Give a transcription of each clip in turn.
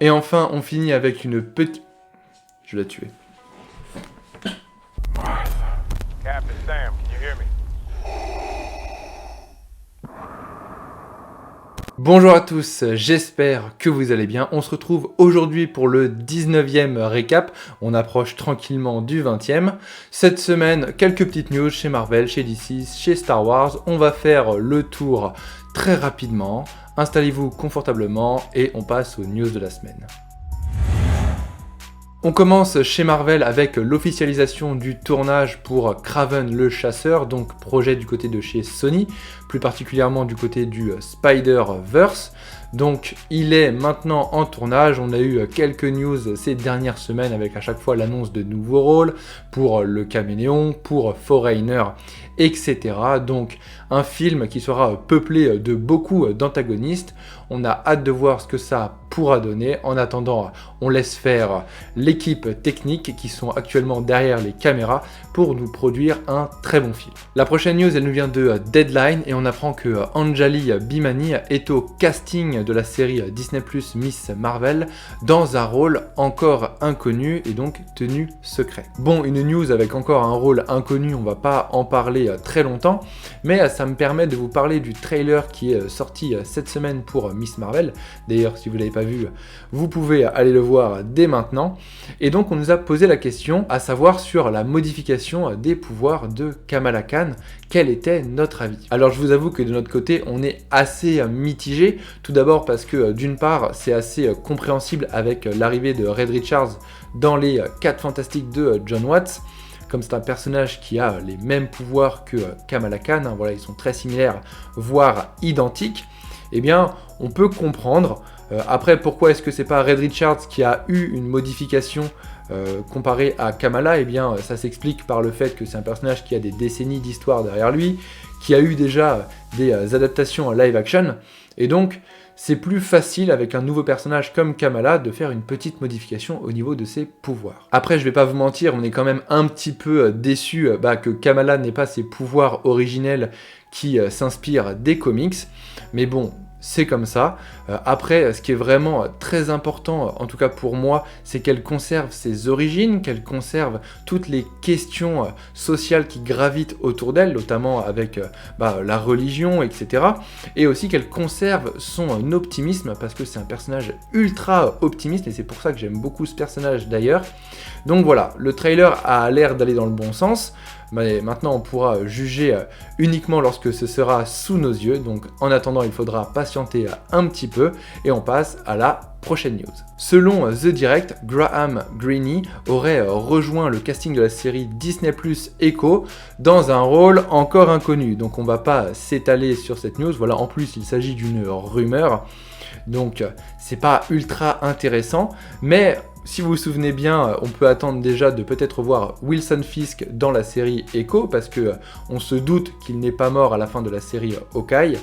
Et enfin, on finit avec une petite... Je l'ai tué. Captain Sam, can you hear me? Bonjour à tous, j'espère que vous allez bien. On se retrouve aujourd'hui pour le 19e récap. On approche tranquillement du 20e. Cette semaine, quelques petites news chez Marvel, chez DC, chez Star Wars. On va faire le tour très rapidement. Installez-vous confortablement et on passe aux news de la semaine. On commence chez Marvel avec l'officialisation du tournage pour Kraven le Chasseur, donc projet du côté de chez Sony, plus particulièrement du côté du Spider-Verse. Donc il est maintenant en tournage, on a eu quelques news ces dernières semaines avec à chaque fois l'annonce de nouveaux rôles pour le Caméléon, pour Foreigner, etc. Donc un film qui sera peuplé de beaucoup d'antagonistes. On a hâte de voir ce que ça pourra donner. En attendant, on laisse faire l'équipe technique qui sont actuellement derrière les caméras pour nous produire un très bon film. La prochaine news, elle nous vient de Deadline et on apprend que Anjali Bhimani est au casting de la série Disney+ Miss Marvel dans un rôle encore inconnu et donc tenu secret. Bon, une news avec encore un rôle inconnu, on va pas en parler très longtemps, mais ça me permet de vous parler du trailer qui est sorti cette semaine pour Miss Marvel. D'ailleurs, si vous ne l'avez pas vu, vous pouvez aller le voir dès maintenant. Et donc, on nous a posé la question, à savoir sur la modification des pouvoirs de Kamala Khan. Quel était notre avis? Alors, je vous avoue que de notre côté, on est assez mitigé. Tout d'abord parce que, d'une part, c'est assez compréhensible avec l'arrivée de Reed Richards dans les 4 Fantastiques de John Watts. Comme c'est un personnage qui a les mêmes pouvoirs que Kamala Khan, hein, voilà, ils sont très similaires, voire identiques, eh bien, on peut comprendre. Après, pourquoi est-ce que c'est pas Reed Richards qui a eu une modification comparée à Kamala? Eh bien, ça s'explique par le fait que c'est un personnage qui a des décennies d'histoire derrière lui, qui a eu déjà des adaptations en live action, et donc, c'est plus facile avec un nouveau personnage comme Kamala de faire une petite modification au niveau de ses pouvoirs. Après, je vais pas vous mentir, on est quand même un petit peu déçu que Kamala n'ait pas ses pouvoirs originels qui s'inspirent des comics, mais bon, c'est comme ça. Après, ce qui est vraiment très important, en tout cas pour moi, c'est qu'elle conserve ses origines, qu'elle conserve toutes les questions sociales qui gravitent autour d'elle, notamment avec la religion, etc. Et aussi qu'elle conserve son optimisme, parce que c'est un personnage ultra optimiste, et c'est pour ça que j'aime beaucoup ce personnage d'ailleurs. Donc voilà, le trailer a l'air d'aller dans le bon sens. Mais maintenant on pourra juger uniquement lorsque ce sera sous nos yeux, donc en attendant il faudra patienter un petit peu et on passe à la prochaine news. Selon The Direct, Graham Greene aurait rejoint le casting de la série Disney+ Echo dans un rôle encore inconnu, donc on va pas s'étaler sur cette news, voilà, en plus il s'agit d'une rumeur, donc c'est pas ultra intéressant, mais si vous vous souvenez bien, on peut attendre déjà de peut-être voir Wilson Fisk dans la série Echo, parce que on se doute qu'il n'est pas mort à la fin de la série Hawkeye,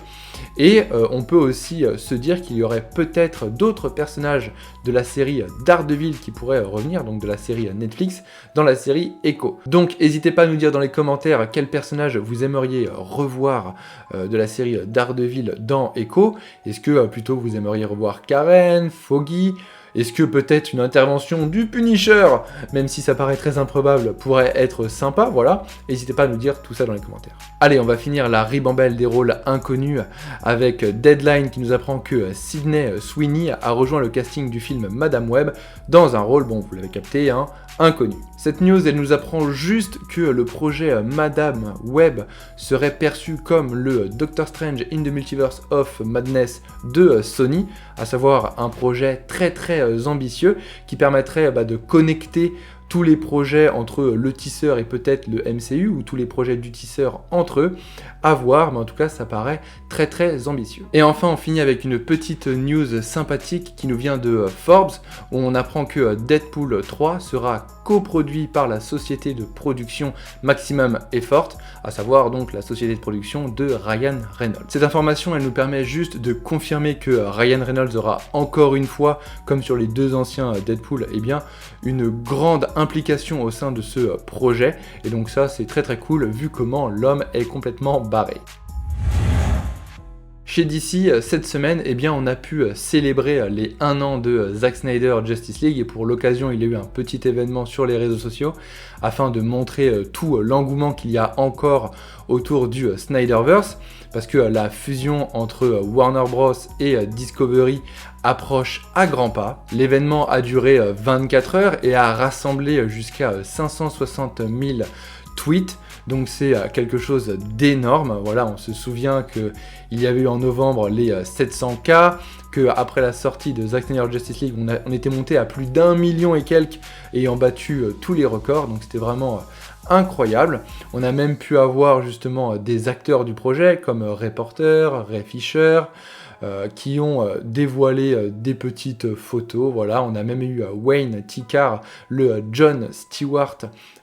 et on peut aussi se dire qu'il y aurait peut-être d'autres personnages de la série Daredevil qui pourraient revenir, donc de la série Netflix, dans la série Echo. Donc n'hésitez pas à nous dire dans les commentaires quel personnage vous aimeriez revoir de la série Daredevil dans Echo. Est-ce que plutôt vous aimeriez revoir Karen, Foggy? Est-ce que peut-être une intervention du Punisher, même si ça paraît très improbable, pourrait être sympa, voilà. N'hésitez pas à nous dire tout ça dans les commentaires. Allez, on va finir la ribambelle des rôles inconnus avec Deadline qui nous apprend que Sydney Sweeney a rejoint le casting du film Madame Web dans un rôle, bon vous l'avez capté, hein, inconnu. Cette news, elle nous apprend juste que le projet Madame Web serait perçu comme le Doctor Strange in the Multiverse of Madness de Sony, à savoir un projet très ambitieux qui permettrait de connecter tous les projets entre le tisseur et peut-être le MCU, ou tous les projets du tisseur entre eux, à voir, mais en tout cas ça paraît très ambitieux. Et enfin on finit avec une petite news sympathique qui nous vient de Forbes, où on apprend que Deadpool 3 sera coproduit par la société de production Maximum Effort, à savoir donc la société de production de Ryan Reynolds. Cette information elle nous permet juste de confirmer que Ryan Reynolds aura encore une fois, comme sur les 2 anciens Deadpool, eh bien une grande implication au sein de ce projet, et donc ça c'est très cool vu comment l'homme est complètement barré. Chez DC, cette semaine, eh bien, on a pu célébrer les 1 an de Zack Snyder Justice League et pour l'occasion, il y a eu un petit événement sur les réseaux sociaux afin de montrer tout l'engouement qu'il y a encore autour du Snyderverse parce que la fusion entre Warner Bros et Discovery approche à grands pas. L'événement a duré 24 heures et a rassemblé jusqu'à 560 000 tweets. Donc c'est quelque chose d'énorme. Voilà, on se souvient qu'il y avait eu en novembre les 700K, qu'après la sortie de Zack Snyder Justice League, on était monté à plus d'1 million et quelques, ayant battu tous les records. Donc c'était vraiment incroyable. On a même pu avoir justement des acteurs du projet comme Ray Porter, Ray Fisher, qui ont dévoilé des petites photos. Voilà, on a même eu Wayne Tikar, le John Stewart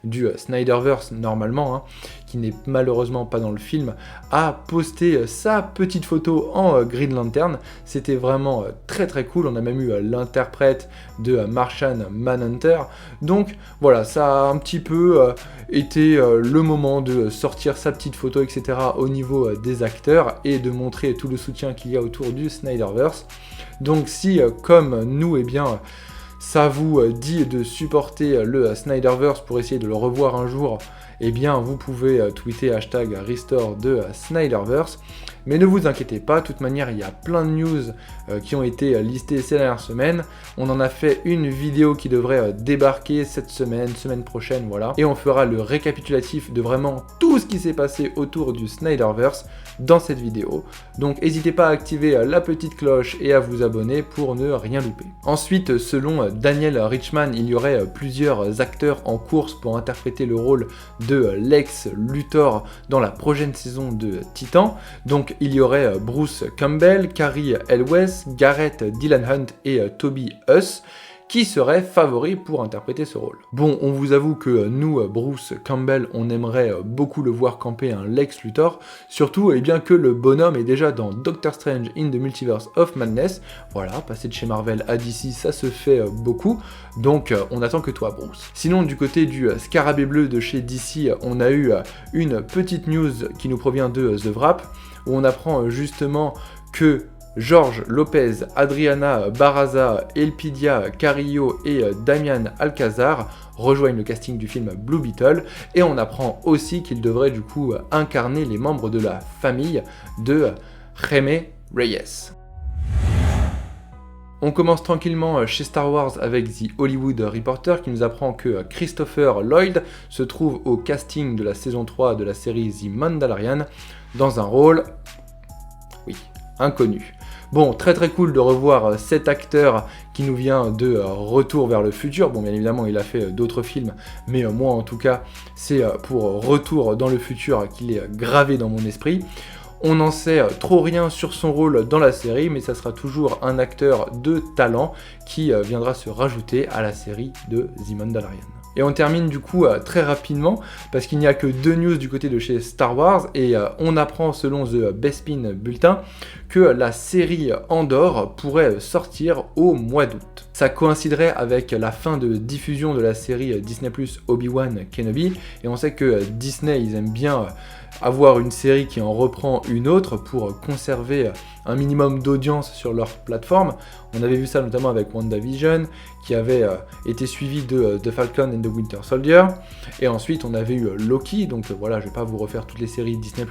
du Snyderverse normalement, hein, qui n'est malheureusement pas dans le film, a posté sa petite photo en Green Lantern. C'était vraiment très très cool. On a même eu l'interprète de Martian Manhunter. Donc voilà, ça a un petit peu été le moment de sortir sa petite photo, etc. au niveau des acteurs et de montrer tout le soutien qu'il y a autour du Snyderverse. Donc si, comme nous, eh bien, ça vous dit de supporter le Snyderverse pour essayer de le revoir un jour, eh bien vous pouvez tweeter hashtag Restore de Snyderverse. Mais ne vous inquiétez pas, de toute manière, il y a plein de news qui ont été listées ces dernières semaines. On en a fait une vidéo qui devrait débarquer cette semaine, semaine prochaine, voilà. Et on fera le récapitulatif de vraiment tout ce qui s'est passé autour du Snyderverse dans cette vidéo. Donc n'hésitez pas à activer la petite cloche et à vous abonner pour ne rien louper. Ensuite, selon Daniel Richman, il y aurait plusieurs acteurs en course pour interpréter le rôle de Lex Luthor dans la prochaine saison de Titan. Donc il y aurait Bruce Campbell, Carrie Elwes, Garrett Dylan Hunt et Toby Huss qui seraient favoris pour interpréter ce rôle. Bon, on vous avoue que nous, Bruce Campbell, on aimerait beaucoup le voir camper un Lex Luthor, surtout eh bien, que le bonhomme est déjà dans Doctor Strange in the Multiverse of Madness. Voilà, passer de chez Marvel à DC, ça se fait beaucoup, donc on attend que toi, Bruce. Sinon, du côté du Scarabée Bleu de chez DC, on a eu une petite news qui nous provient de The Wrap, où on apprend justement que George Lopez, Adriana Barraza, Elpidia Carrillo et Damian Alcazar rejoignent le casting du film Blue Beetle et on apprend aussi qu'ils devraient du coup incarner les membres de la famille de Jaime Reyes. On commence tranquillement chez Star Wars avec The Hollywood Reporter qui nous apprend que Christopher Lloyd se trouve au casting de la saison 3 de la série The Mandalorian dans un rôle, oui, inconnu. Bon, très très cool de revoir cet acteur qui nous vient de Retour vers le futur. Bon, bien évidemment, il a fait d'autres films, mais moi en tout cas, c'est pour Retour dans le futur qu'il est gravé dans mon esprit. On n'en sait trop rien sur son rôle dans la série, mais ça sera toujours un acteur de talent qui viendra se rajouter à la série de The Mandalorian. Et on termine du coup très rapidement, parce qu'il n'y a que 2 news du côté de chez Star Wars, et on apprend selon The Bespin Bulletin que la série Andor pourrait sortir au mois d'août. Ça coïnciderait avec la fin de diffusion de la série Disney+ Obi-Wan Kenobi, et on sait que Disney, ils aiment bien avoir une série qui en reprend une autre pour conserver un minimum d'audience sur leur plateforme. On avait vu ça notamment avec WandaVision, qui avait été suivi de The Falcon and the Winter Soldier, et ensuite on avait eu Loki, donc voilà, je vais pas vous refaire toutes les séries Disney+,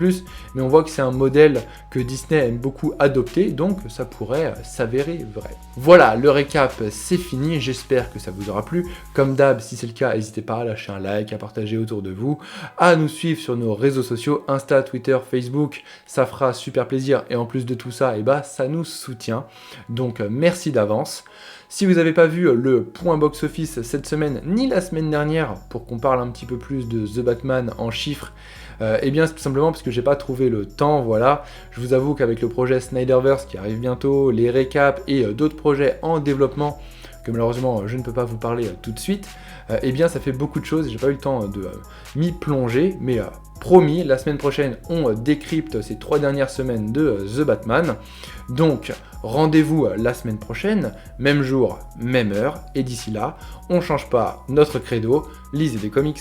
mais on voit que c'est un modèle que Disney aime beaucoup adopter, donc ça pourrait s'avérer vrai. Voilà, le récap c'est fini, j'espère que ça vous aura plu. Comme d'hab, si c'est le cas, n'hésitez pas à lâcher un like, à partager autour de vous, à nous suivre sur nos réseaux sociaux, Insta, Twitter, Facebook, ça fera super plaisir, et en plus de tout ça, ça nous soutient, donc merci d'avance. Si vous n'avez pas vu le point box-office cette semaine, ni la semaine dernière, pour qu'on parle un petit peu plus de The Batman en chiffres, eh bien c'est tout simplement parce que j'ai pas trouvé le temps, voilà. Je vous avoue qu'avec le projet Snyderverse qui arrive bientôt, les récaps et d'autres projets en développement, que malheureusement je ne peux pas vous parler tout de suite, eh bien ça fait beaucoup de choses et j'ai pas eu le temps de m'y plonger, mais promis, la semaine prochaine on décrypte ces 3 dernières semaines de The Batman, donc rendez-vous la semaine prochaine, même jour, même heure, et d'ici là, on change pas notre credo, lisez des comics.